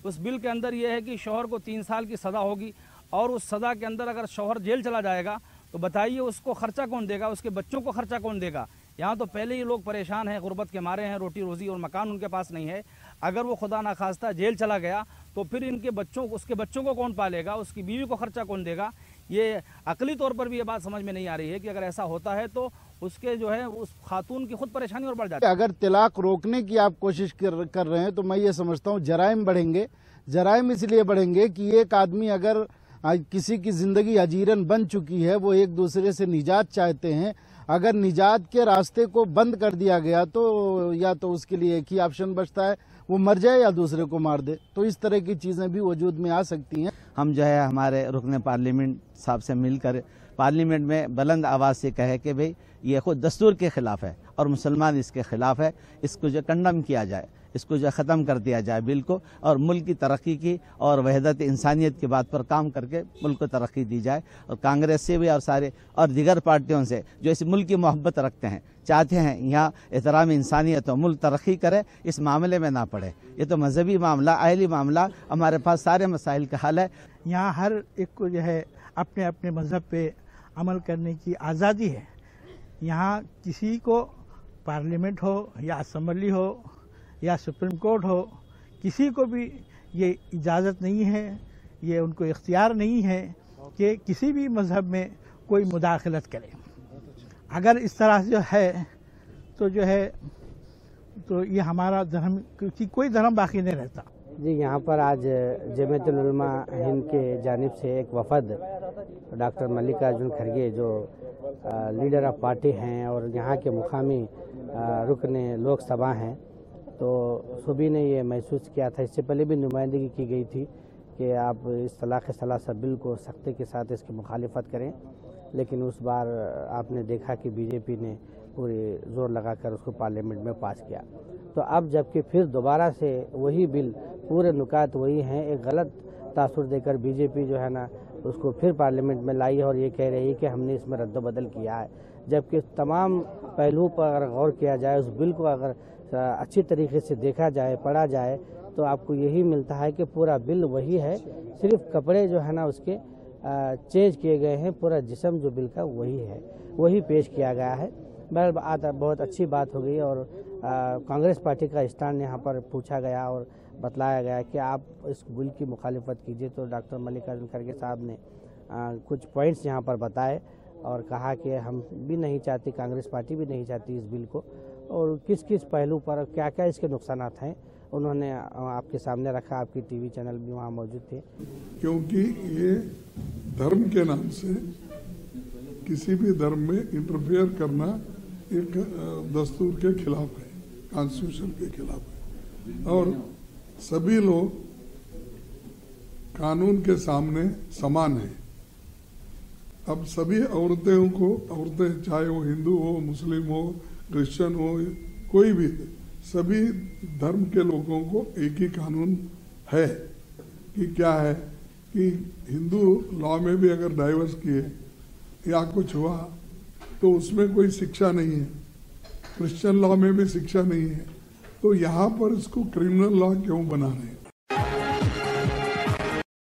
उस बिल के अंदर ये है कि शौहर को 3 साल की सज़ा होगी, और उस सज़ा के अंदर अगर शौहर जेल चला जाएगा तो बताइए उसको खर्चा कौन देगा, उसके बच्चों को खर्चा कौन देगा। यहाँ तो पहले ही लोग परेशान हैं, गुर्बत के मारे हैं, रोटी रोज़ी और मकान उनके पास नहीं है। अगर वो खुदा ना खास्ता जेल चला गया तो फिर उसके बच्चों को कौन पालेगा, उसकी बीवी को खर्चा कौन देगा। ये अकली तौर पर भी ये बात समझ में नहीं आ रही है कि अगर ऐसा होता है तो उसके जो है उस खातून की खुद परेशानी और बढ़ जाती है। अगर तलाक रोकने की आप कोशिश कर रहे हैं तो मैं ये समझता हूँ जराइम बढ़ेंगे। जराइम इसलिए बढ़ेंगे कि एक आदमी अगर किसी की जिंदगी अजीरन बन चुकी है, वो एक दूसरे से निजात चाहते हैं, अगर निजात के रास्ते को बंद कर दिया गया तो या तो उसके लिए एक ही ऑप्शन बचता है, वो मर जाए या दूसरे को मार दे। तो इस तरह की चीजें भी वजूद में आ सकती हैं। हम जो है हमारे रुकन पार्लियामेंट साहब से मिलकर पार्लियामेंट में बुलंद आवाज़ से कहे कि भाई ये खुद दस्तूर के खिलाफ है और मुसलमान इसके खिलाफ है, इसको जो कंडम किया जाए, इसको जो ख़त्म कर दिया जाए बिल को, और मुल्क की तरक्की की और वहदत इंसानियत की बात पर काम करके मुल्क को तरक्की दी जाए। और कांग्रेस से भी और सारे और दीगर पार्टियों से जो इस मुल्क की मोहब्बत रखते हैं, चाहते हैं यहाँ एहतराम इंसानियत हो, मुल्क तरक्की करे, इस मामले में ना पड़े। ये तो मजहबी मामला, अहली मामला, हमारे पास सारे मसाइल का हल है। यहाँ हर एक को जो है अपने अपने मज़हब पे अमल करने की आज़ादी है। यहाँ किसी को पार्लियामेंट हो या असम्बली हो या सुप्रीम कोर्ट हो, किसी को भी ये इजाज़त नहीं है, ये उनको इख्तियार नहीं है कि किसी भी मज़हब में कोई मुदाखलत करे। अगर इस तरह से जो है तो ये हमारा धर्म की कोई धर्म बाकी नहीं रहता। जी, यहाँ पर आज जमीयतुल उलमा हिंद के जानिब से एक वफद डॉक्टर मल्लिकार्जुन खड़गे जो लीडर ऑफ पार्टी हैं और यहाँ के मुकामी रुकन लोकसभा हैं, तो सभी ने ये महसूस किया था, इससे पहले भी नुमाइंदगी की गई थी कि आप इस तलाक़ सलासा बिल को सख्ती के साथ इसकी मुखालिफत करें, लेकिन उस बार आपने देखा कि बीजेपी ने पूरी जोर लगाकर उसको पार्लियामेंट में पास किया। तो अब जबकि फिर दोबारा से वही बिल, पूरे नुकात वही हैं, एक गलत तासुर देकर बीजेपी जो है ना उसको फिर पार्लियामेंट में लाई है और ये कह रही है कि हमने इसमें रद्द-बदल किया है, जबकि तमाम पहलुओं पर अगर गौर किया जाए, उस बिल को अगर अच्छी तरीके से देखा जाए, पढ़ा जाए, तो आपको यही मिलता है कि पूरा बिल वही है, सिर्फ कपड़े जो है ना उसके चेंज किए गए हैं, पूरा जिस्म जो बिल का वही है, वही पेश किया गया है। बहुत अच्छी बात हो गई और कांग्रेस पार्टी का स्टैंड यहाँ पर पूछा गया और बतलाया गया कि आप इस बिल की मुखालिफत कीजिए। तो डॉक्टर मल्लिकार्जुन खड़गे साहब ने कुछ पॉइंट्स यहाँ पर बताए और कहा कि हम भी नहीं चाहते, कांग्रेस पार्टी भी नहीं चाहती इस बिल को, और किस किस पहलू पर क्या क्या इसके नुकसानात हैं उन्होंने आपके सामने रखा। आपकी टीवी चैनल भी वहाँ मौजूद थे। क्योंकि ये धर्म के नाम से किसी भी धर्म में इंटरफेयर करना एक दस्तूर के खिलाफ है, कॉन्स्टिट्यूशन के खिलाफ है, और सभी लोग कानून के सामने समान हैं। अब सभी औरतें चाहे वो हिंदू हो, मुस्लिम हो, क्रिश्चियन हो, कोई भी, सभी धर्म के लोगों को एक ही कानून है कि क्या है कि हिंदू लॉ में भी अगर डाइवर्स किए या कुछ हुआ तो उसमें कोई शिक्षा नहीं है, क्रिश्चियन लॉ में भी शिक्षा नहीं है, तो यहाँ पर इसको क्रिमिनल लॉ क्यों बना रहे हैं?